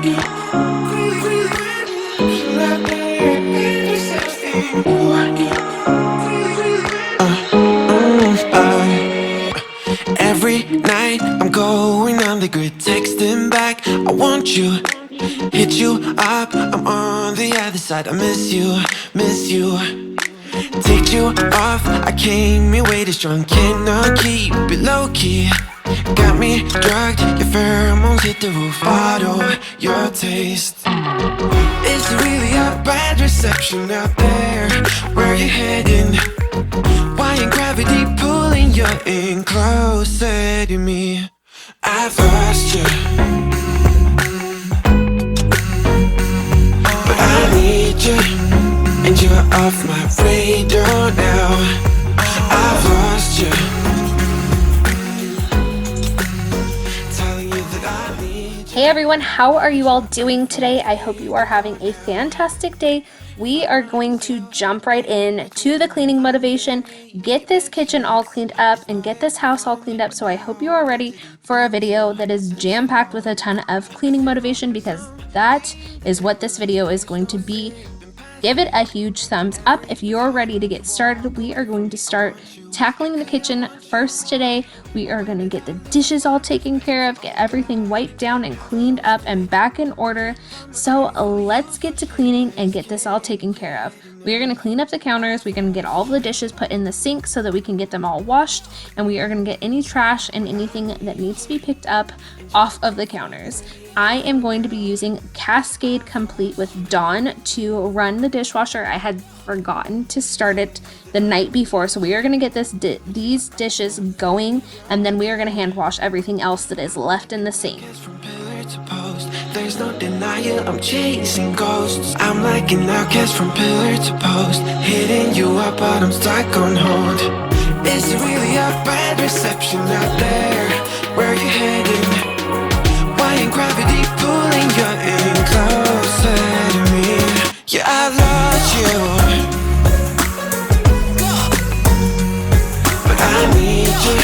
Every night I'm going on the grid, texting back, I want you, hit you up, I'm on the other side, I miss you, miss you. Take you off, I came here way too strong, cannot keep it low key. Got me drugged, your pheromones hit the roof, auto, your taste. Is it really a bad reception out there? Where you heading? Why ain't gravity pulling you in closer to me? I've lost you, but I need you, and you're off my radar now. I've lost you, telling you that I need you. Hey everyone, how are you all doing today? I hope you are having a fantastic day. We are going to jump right in to the cleaning motivation, get this kitchen all cleaned up and get this house all cleaned up. So I hope you are ready for a video that is jam-packed with a ton of cleaning motivation, because that is what this video is going to be. Give it a huge thumbs up if you're ready to get started. We are going to start tackling the kitchen first today. We are going to get the dishes all taken care of, get everything wiped down and cleaned up and back in order. So let's get to cleaning and get this all taken care of. We are going to clean up the counters. We're going to get all the dishes put in the sink so that we can get them all washed, and we are going to get any trash and anything that needs to be picked up off of the counters. I am going to be using Cascade Complete with Dawn to run the dishwasher. I had forgotten to start it the night before, so we are going to get these dishes going, and then we are going to hand wash everything else that is left in the sink. There's no denial, I'm chasing ghosts. I'm like an outcast from pillar to post, hitting you up but I'm stuck on hold. Is it really a bad reception out there? Where you heading? Why ain't gravity pulling you in closer to me? Yeah, I lost you, but I need you,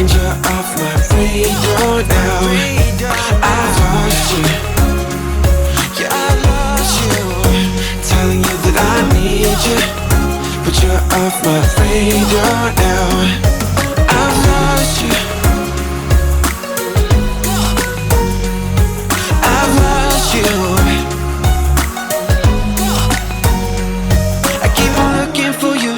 and you're off my radar now. I've lost you, yeah, I lost you, telling you that I need you, but you're off my radar now. I've lost you, I've lost you, I keep on looking for you.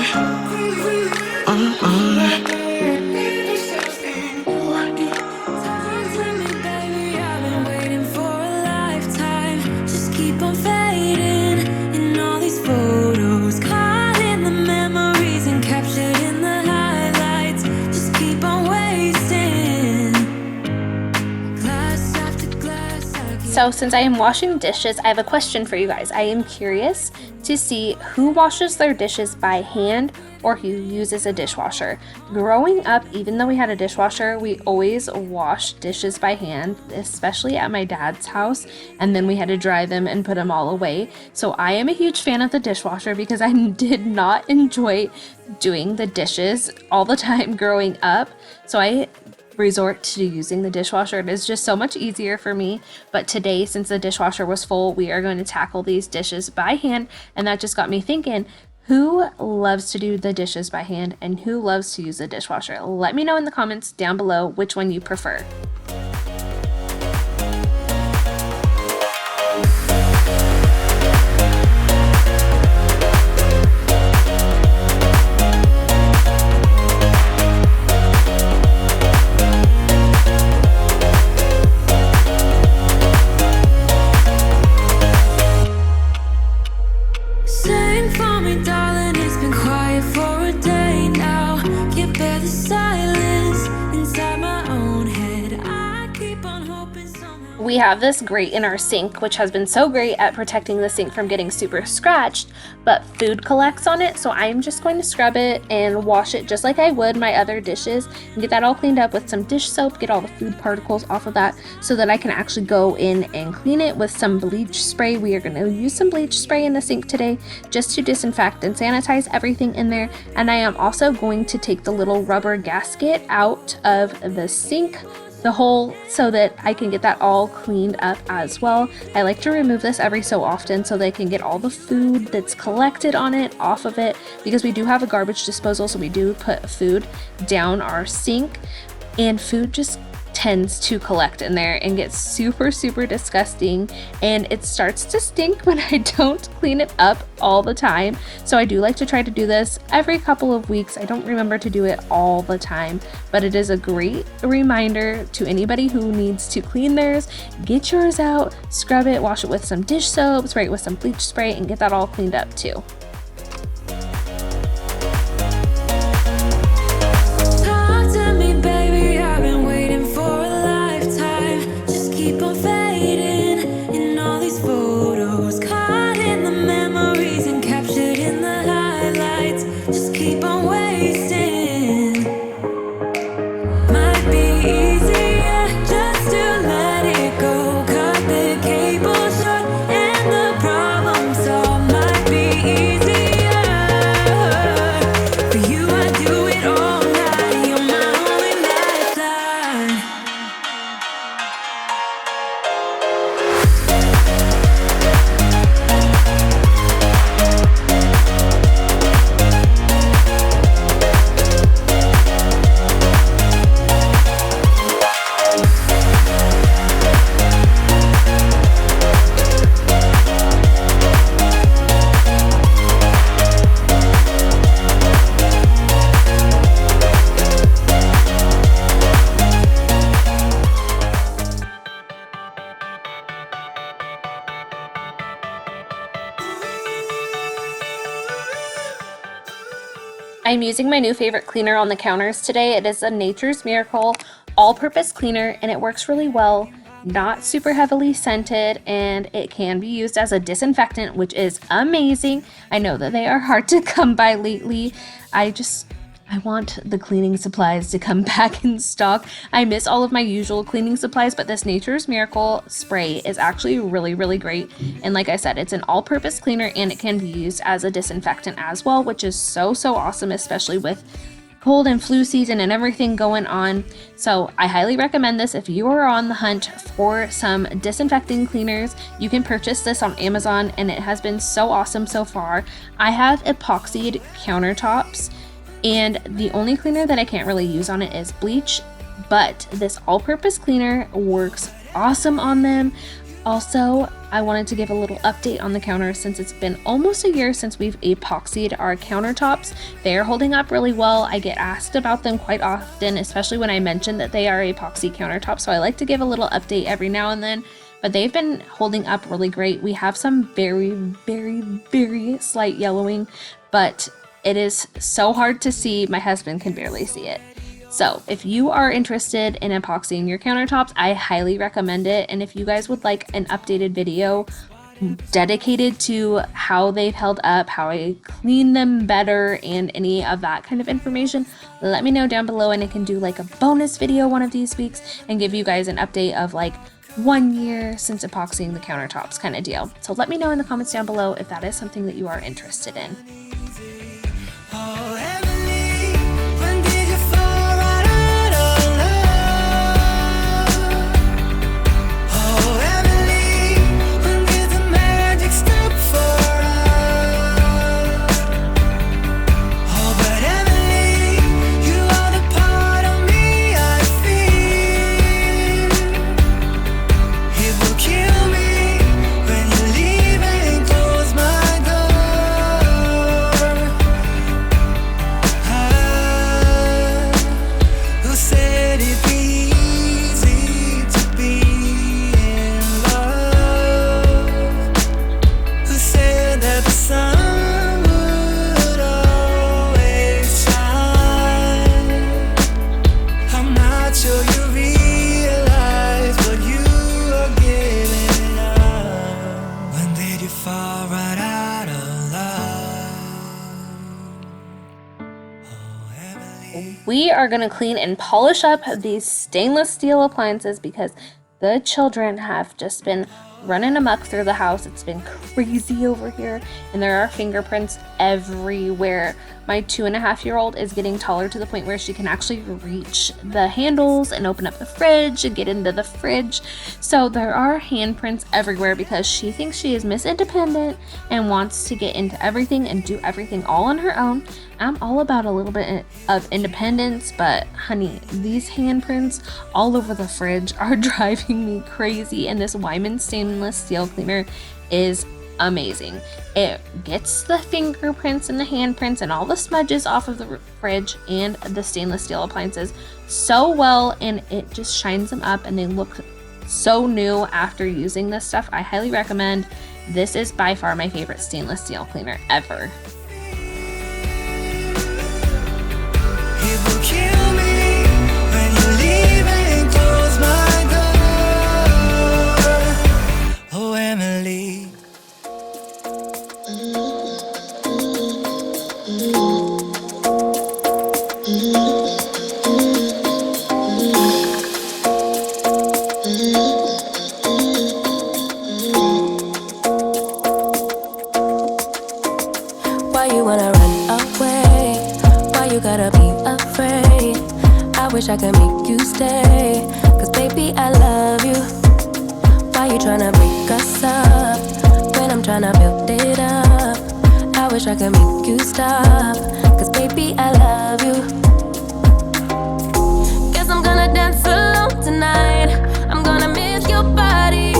So since I am washing dishes, I have a question for you guys. I am curious to see who washes their dishes by hand or who uses a dishwasher. Growing up, even though we had a dishwasher, we always washed dishes by hand, especially at my dad's house, and then we had to dry them and put them all away. So I am a huge fan of the dishwasher because I did not enjoy doing the dishes all the time growing up. So I resort to using the dishwasher. It is just so much easier for me. But today, since the dishwasher was full, we are going to tackle these dishes by hand, and that just got me thinking, who loves to do the dishes by hand and who loves to use the dishwasher? Let me know in the comments down below which one you prefer. We have this grate in our sink, which has been so great at protecting the sink from getting super scratched, but food collects on it, so I'm just going to scrub it and wash it just like I would my other dishes and get that all cleaned up with some dish soap, get all the food particles off of that so that I can actually go in and clean it with some bleach spray. We are going to use some bleach spray in the sink today just to disinfect and sanitize everything in there, and I am also going to take the little rubber gasket out of the sink the hole so that I can get that all cleaned up as well. I like to remove this every so often so they can get all the food that's collected on it off of it, because we do have a garbage disposal, so we do put food down our sink, and food just tends to collect in there and get super disgusting, and it starts to stink when I don't clean it up all the time. So I do like to try to do this every couple of weeks. I don't remember to do it all the time, but it is a great reminder to anybody who needs to clean theirs. Get yours out, scrub it, wash it with some dish soap, spray it with some bleach spray, and get that all cleaned up too. I'm using my new favorite cleaner on the counters today. It is a Nature's Miracle all-purpose cleaner, and it works really well. Not super heavily scented, and it can be used as a disinfectant, which is amazing. I know that they are hard to come by lately. I want the cleaning supplies to come back in stock. I miss all of my usual cleaning supplies, but this Nature's Miracle spray is actually really great. And like I said, it's an all-purpose cleaner, and it can be used as a disinfectant as well, which is so awesome, especially with cold and flu season and everything going on. So I highly recommend this if you are on the hunt for some disinfecting cleaners. You can purchase this on Amazon, and it has been so awesome so far. I have epoxied countertops, and the only cleaner that I can't really use on it is bleach, but this all-purpose cleaner works awesome on them. Also, I wanted to give a little update on the counters since it's been almost a year since we've epoxied our countertops. They are holding up really well. I get asked about them quite often, especially when I mention that they are epoxy countertops, so I like to give a little update every now and then. But they've been holding up really great. We have some very slight yellowing, but it is so hard to see. My husband can barely see it. So if you are interested in epoxying your countertops, I highly recommend it. And if you guys would like an updated video dedicated to how they've held up, how I clean them better, and any of that kind of information, let me know down below, and I can do like a bonus video one of these weeks and give you guys an update of like 1 year since epoxying the countertops kind of deal. So let me know in the comments down below if that is something that you are interested in. We are going to clean and polish up these stainless steel appliances because the children have just been running amok through the house. It's been crazy over here, and there are fingerprints everywhere. My 2.5-year-old is getting taller to the point where she can actually reach the handles and open up the fridge and get into the fridge. So there are handprints everywhere because she thinks she is Miss Independent and wants to get into everything and do everything all on her own. I'm all about a little bit of independence, but honey, these handprints all over the fridge are driving me crazy, and this Wyman stainless steel cleaner is amazing. It gets the fingerprints and the handprints and all the smudges off of the fridge and the stainless steel appliances so well, and it just shines them up and they look so new after using this stuff. I highly recommend. This is by far my favorite stainless steel cleaner ever. It will kill me when you leave and close my door. Oh, Emily. Why you wanna run away? Why you gotta be afraid? I wish I could make you stay, 'cause baby I love you. Why you tryna break us up when I'm tryna build it up? I wish I could make you stop, 'cause baby I love you. Guess I'm gonna dance alone tonight. I'm gonna miss your body.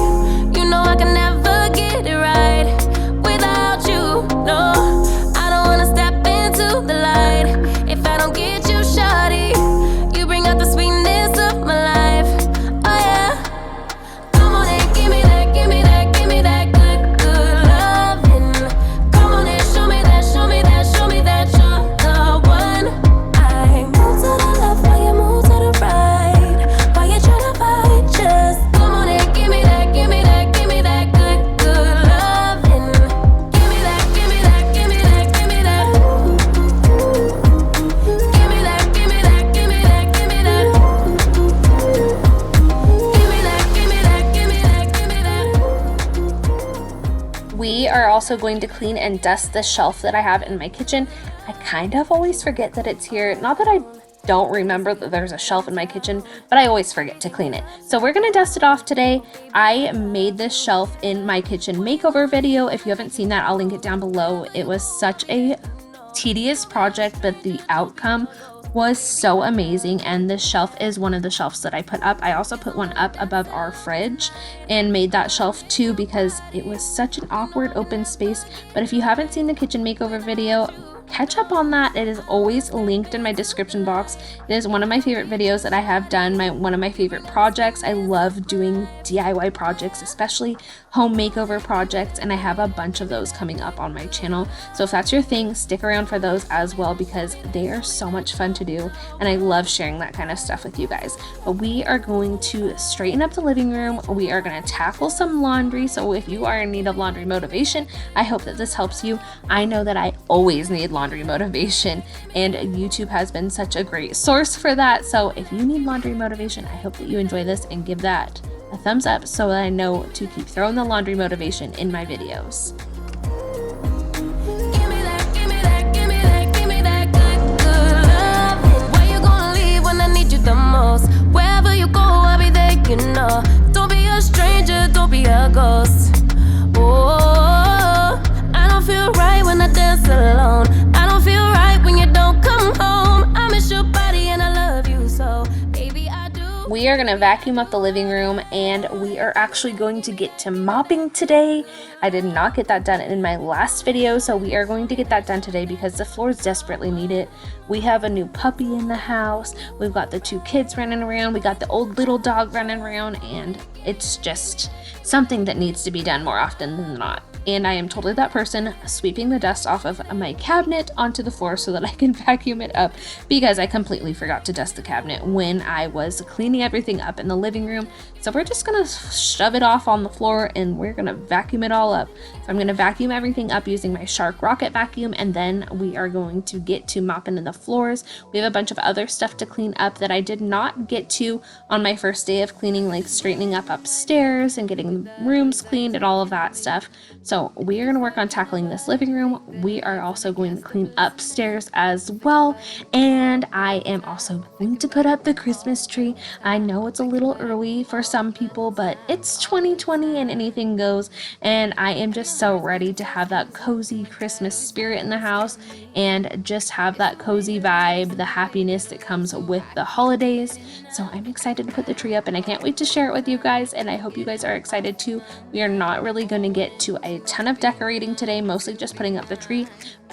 You know I can never get it right without you, no. I don't wanna step into the light if I don't get you, shawty. You bring out the sweetness of my life, oh yeah. Come on and give me that, give me that, give me that good, good loving. Come on and show me that, show me that, show me that you're the one. I move to the left while you move to the right. Why you tryna fight? Just come on and give me that, give me that, give me that good, good loving. Give me that, give me that, give me that, give me that. Give me that, give me that, give me that, give me that. Give me that, give me that, give me that, give me that. We are also going to clean and dust the shelf that I have in my kitchen. I kind of always forget that it's here. Not that I don't remember that there's a shelf in my kitchen, but I always forget to clean it. So we're gonna dust it off today. I made this shelf in my kitchen makeover video. If you haven't seen that, I'll link it down below. It was such a tedious project, but the outcome was so amazing, and this shelf is one of the shelves that I put up. I also put one up above our fridge and made that shelf too because it was such an awkward open space. But if you haven't seen the kitchen makeover video, catch up on that. It is always linked in my description box. It is one of my favorite videos that I have done, one of my favorite projects. I love doing DIY projects, especially home makeover projects, and I have a bunch of those coming up on my channel. So if that's your thing, stick around for those as well because they are so much fun to do, and I love sharing that kind of stuff with you guys. But we are going to straighten up the living room. We are going to tackle some laundry. So if you are in need of laundry motivation, I hope that this helps you. I know that I always need laundry motivation, and YouTube has been such a great source for that. So if you need laundry motivation, I hope that you enjoy this and give that a thumbs up so that I know to keep throwing the laundry motivation in my videos. Give me that, give me that, give me that, give me that good, good loving. Why you gonna leave when I need you the most? Wherever you go, I'll be there, you know. Don't be a stranger, don't be a ghost. Oh, I don't feel right when I dance alone. I don't feel right when you don't come home. I miss your body and I love you so, baby, I do. We are going to vacuum up the living room, and we are actually going to get to mopping today. I did not get that done in my last video, so we are going to get that done today because the floors desperately need it. We have a new puppy in the house. We've got the 2 kids running around. We got the old little dog running around, and it's just something that needs to be done more often than not. and I am totally that person sweeping the dust off of my cabinet onto the floor so that I can vacuum it up, because I completely forgot to dust the cabinet when I was cleaning everything up in the living room. So we're just gonna shove it off on the floor and we're gonna vacuum it all up. So I'm gonna vacuum everything up using my Shark Rocket vacuum, and then we are going to get to mopping in the floors. We have a bunch of other stuff to clean up that I did not get to on my first day of cleaning, like straightening up upstairs and getting the rooms cleaned and all of that stuff. So we are going to work on tackling this living room. We are also going to clean upstairs as well, and I am also going to put up the Christmas tree. I know it's a little early for some people, but it's 2020 and anything goes, and I am just so ready to have that cozy Christmas spirit in the house and just have that cozy vibe, the happiness that comes with the holidays. So I'm excited to put the tree up, and I can't wait to share it with you guys, and I hope you guys are excited too. We are not really going to get to a ton of decorating today, mostly just putting up the tree,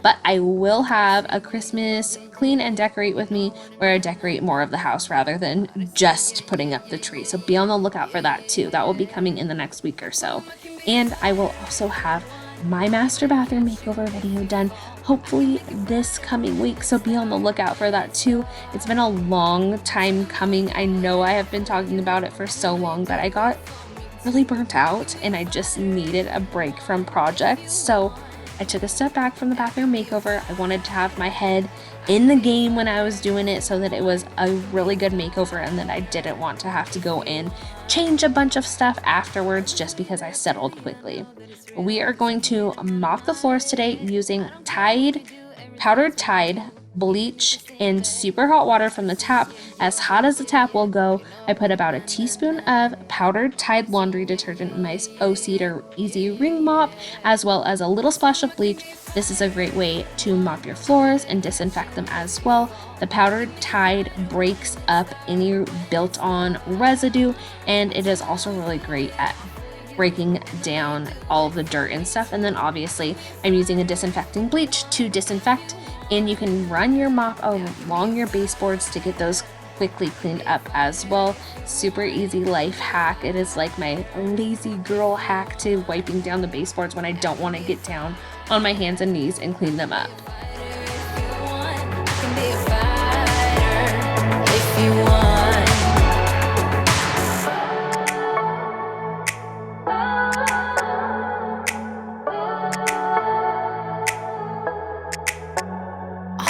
but I will have a Christmas clean and decorate with me where I decorate more of the house rather than just putting up the tree. So be on the lookout for that too. That will be coming in the next week or so. And I will also have my master bathroom makeover video done hopefully this coming week, so be on the lookout for that too. It's been a long time coming. I know I have been talking about it for so long, but I got really burnt out and I just needed a break from projects. So I took a step back from the bathroom makeover. I wanted to have my head in the game when I was doing it so that it was a really good makeover and that I didn't want to have to go in, change a bunch of stuff afterwards just because I settled quickly. We are going to mop the floors today using powdered Tide, bleach, and super hot water from the tap. As hot as the tap will go, I put about a teaspoon of powdered Tide laundry detergent in my O-Cedar Easy Ring Mop, as well as a little splash of bleach. This is a great way to mop your floors and disinfect them as well. The powdered Tide breaks up any built-on residue, and it is also really great at breaking down all of the dirt and stuff. And then obviously I'm using a disinfecting bleach to disinfect, and you can run your mop along your baseboards to get those quickly cleaned up as well. Super easy life hack. It is like my lazy girl hack to wiping down the baseboards when I don't want to get down on my hands and knees and clean them up.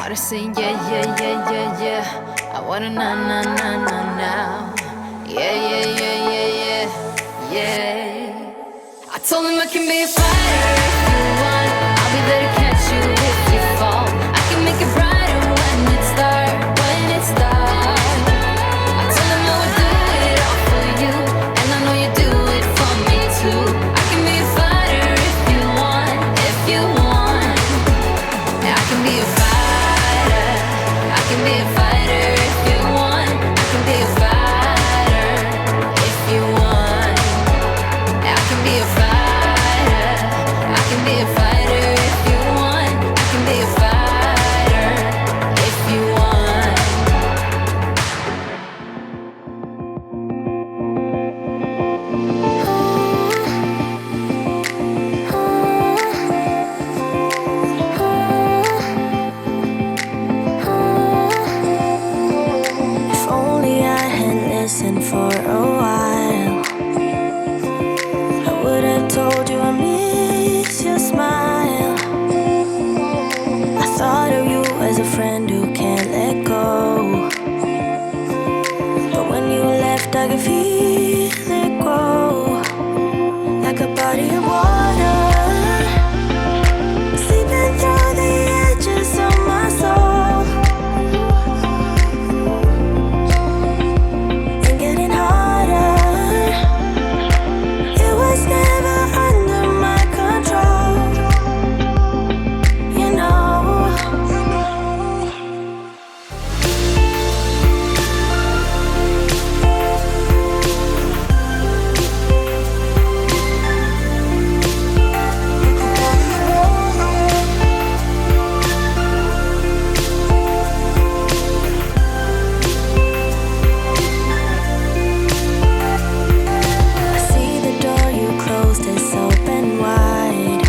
To say yeah, I wanna now. Yeah. I told him I can be a fighter if you want. I'll be there to catch you if you fall. I can make it brighter when it starts. I told him I would do it all for you, and I know you do it for me too. I can be a fighter if you want. Yeah, I can be a fighter. I can be a fighter if you want. I can be a fighter if you want. I can be a fighter. I can be a fighter if you want. I can be a fighter if you want. If only I had listened for a while, I would have told you I miss your smile. I thought of you as a friend who can't let go, but when you left I could feel it grow, like a body of water, seeping through the edges of my soul, and getting harder. It was never under my control, you know. I see the door you closed is open wide.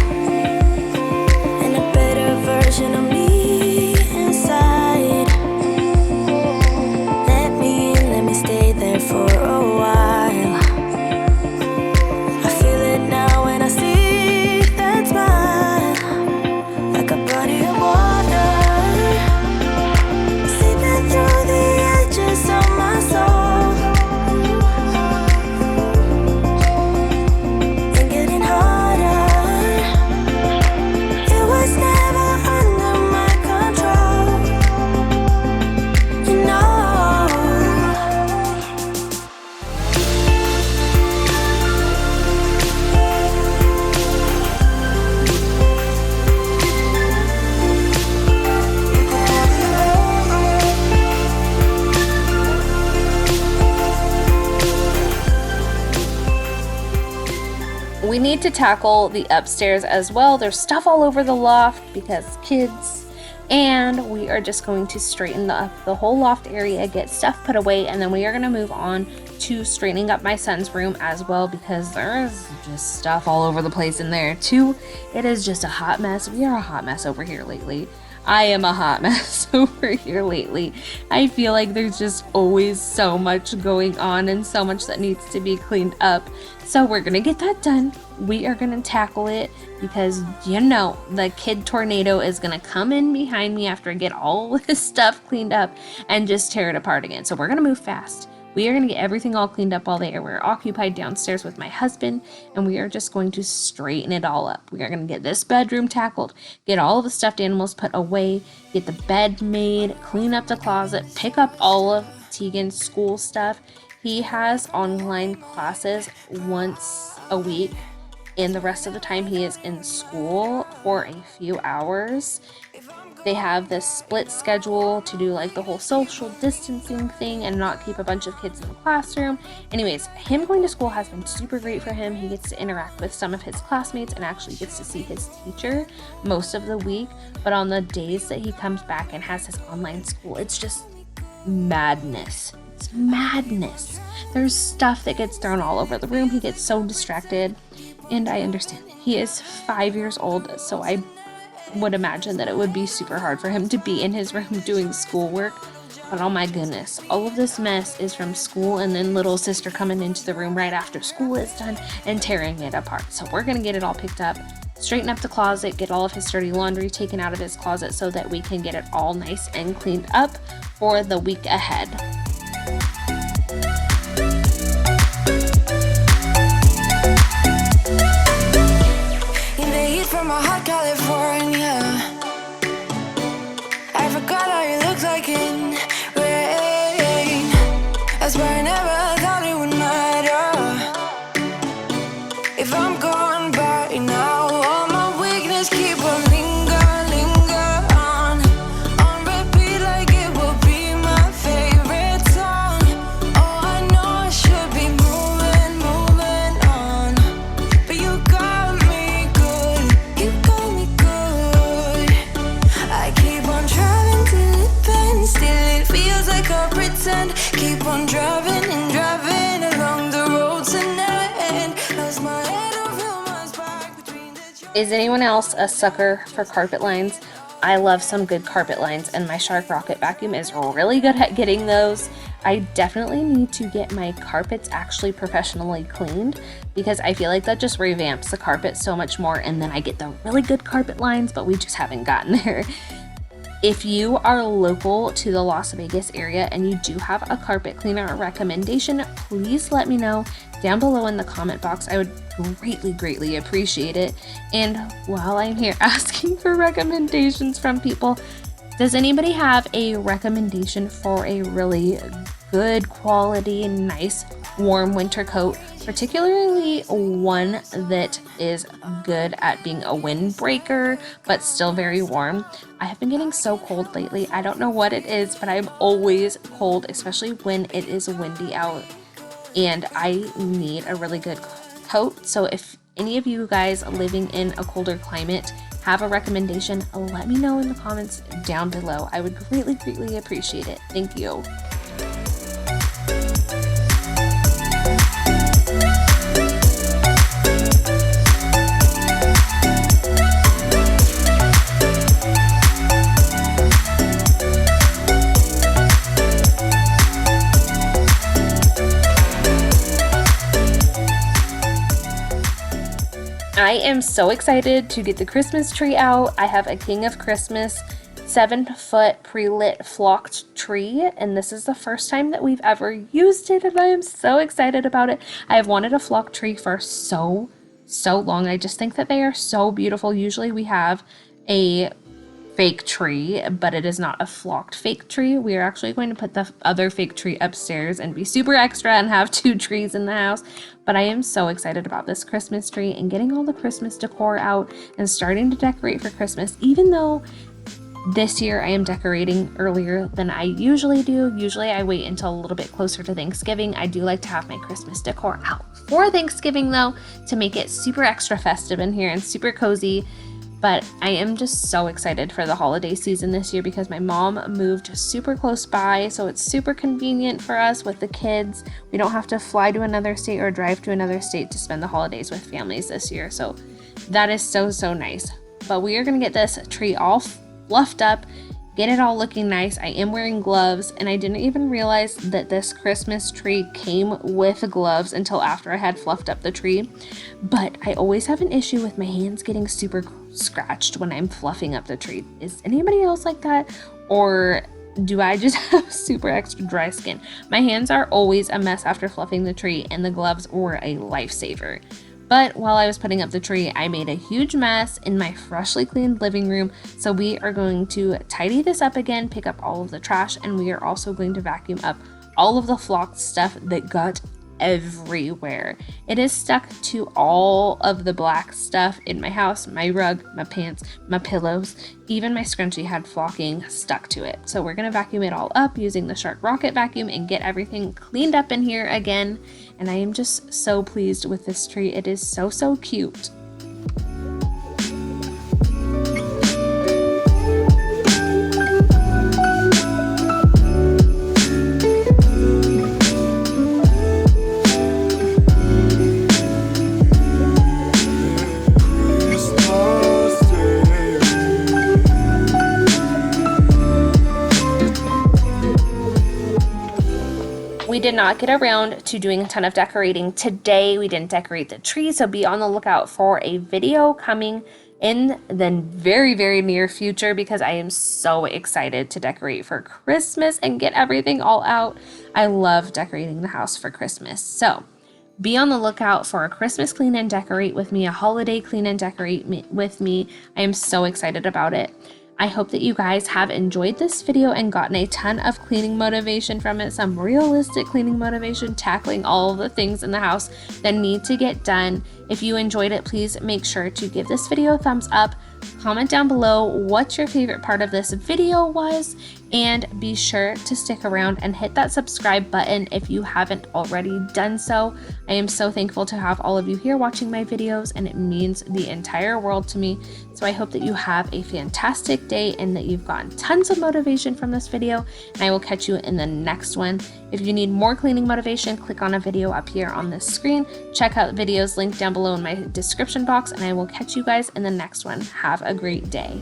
We need to tackle the upstairs as well. There's stuff all over the loft because kids. And we are just going to straighten the whole loft area, get stuff put away, and then we are going to move on to straightening up my son's room as well because there is just stuff all over the place in there too. It is just a hot mess. We are a hot mess over here lately. I am a hot mess over here lately. I feel like there's just always so much going on and so much that needs to be cleaned up. So we're gonna get that done. We are gonna tackle it because you know the kid tornado is gonna come in behind me after I get all this stuff cleaned up and just tear it apart again. So we're gonna move fast. We are going to get everything all cleaned up while we're occupied downstairs with my husband, and we are just going to straighten it all up. We are going to get this bedroom tackled, get all of the stuffed animals put away, get the bed made, clean up the closet, pick up all of Tegan's school stuff. He has online classes once a week, and the rest of the time he is in school for a few hours. They have this split schedule to do like the whole social distancing thing and not keep a bunch of kids in the classroom. Anyways, him going to school has been super great for him. He gets to interact with some of his classmates and actually gets to see his teacher most of the week. But on the days that he comes back and has his online school, it's just madness. It's madness. There's stuff that gets thrown all over the room. He gets so distracted, and I understand. He is 5 years old, so I would imagine that it would be super hard for him to be in his room doing schoolwork. But oh my goodness, all of this mess is from school and then little sister coming into the room right after school is done and tearing it apart. So we're gonna get it all picked up, straighten up the closet, get all of his dirty laundry taken out of his closet so that we can get it all nice and cleaned up for the week ahead. From a hot California, I forgot how you looked like in rain. I swear I never thought it would matter if I'm gone by now. All my weakness keep on linger on repeat like it will be my favorite song. Oh, I know I should be moving on, but you got me good. You got me good. I keep on driving till it bends, still it feels like I pretend. Keep on driving and driving along the road tonight. Lost my head, don't feel my spark between the Is anyone else a sucker for carpet lines? I love some good carpet lines, and my Shark Rocket vacuum is really good at getting those. I definitely need to get my carpets actually professionally cleaned because I feel like that just revamps the carpet so much more, and then I get the really good carpet lines, but we just haven't gotten there. If you are local to the Las Vegas area and you do have a carpet cleaner recommendation, please let me know down below in the comment box. I would greatly appreciate it. And while I'm here asking for recommendations from people, does anybody have a recommendation for a really good quality, nice, warm winter coat, particularly one that is good at being a windbreaker but still very warm? I have been getting so cold lately. I don't know what it is, but I'm always cold, especially when it is windy out, and I need a really good coat. So if any of you guys living in a colder climate have a recommendation, let me know in the comments down below. I would greatly appreciate it. Thank you. I am so excited to get the Christmas tree out. I have a King of Christmas 7-foot pre-lit flocked tree, and this is the first time that we've ever used it, and I am so excited about it. I have wanted a flocked tree for so long. I just think that they are so beautiful. Usually we have a fake tree, but it is not a flocked fake tree. We are actually going to put the other fake tree upstairs and be super extra and have 2 trees in the house. But I am so excited about this Christmas tree and getting all the Christmas decor out and starting to decorate for Christmas, even though This year I am decorating earlier than I usually do. Usually I wait until a little bit closer to Thanksgiving. I do like to have my Christmas decor out for Thanksgiving though, to make it super extra festive in here and super cozy. But I am just so excited for the holiday season this year because my mom moved super close by, so it's super convenient for us with the kids. We don't have to fly to another state or drive to another state to spend the holidays with families this year. So that is so, so nice. But we are going to get this tree all fluffed up, get it all looking nice. I am wearing gloves, and I didn't even realize that this Christmas tree came with gloves until after I had fluffed up the tree. But I always have an issue with my hands getting super scratched when I'm fluffing up the tree. Is anybody else like that? Or do I just have super extra dry skin? My hands are always a mess after fluffing the tree, and the gloves were a lifesaver. But while I was putting up the tree, I made a huge mess in my freshly cleaned living room. So we are going to tidy this up again, pick up all of the trash, and we are also going to vacuum up all of the flocked stuff that got everywhere. It is stuck to all of the black stuff in my house, my rug, my pants, my pillows, even my scrunchie had flocking stuck to it. So we're gonna vacuum it all up using the Shark Rocket vacuum and get everything cleaned up in here again. And I am just so pleased with this tree. It is so, so cute. We did not get around to doing a ton of decorating today. We didn't decorate the tree, so be on the lookout for a video coming in the very, very near future because I am so excited to decorate for Christmas and get everything all out. I love decorating the house for Christmas. So be on the lookout for a Christmas clean and decorate with me, a holiday clean and decorate with me. I am so excited about it. I hope that you guys have enjoyed this video and gotten a ton of cleaning motivation from it, some realistic cleaning motivation, tackling all the things in the house that need to get done. If you enjoyed it, please make sure to give this video a thumbs up, comment down below what your favorite part of this video was, and be sure to stick around and hit that subscribe button if you haven't already done so. I am so thankful to have all of you here watching my videos, and it means the entire world to me. So I hope that you have a fantastic day and that you've gotten tons of motivation from this video, and I will catch you in the next one. If you need more cleaning motivation, click on a video up here on this screen. Check out videos linked down below in my description box, and I will catch you guys in the next one. Have a great day.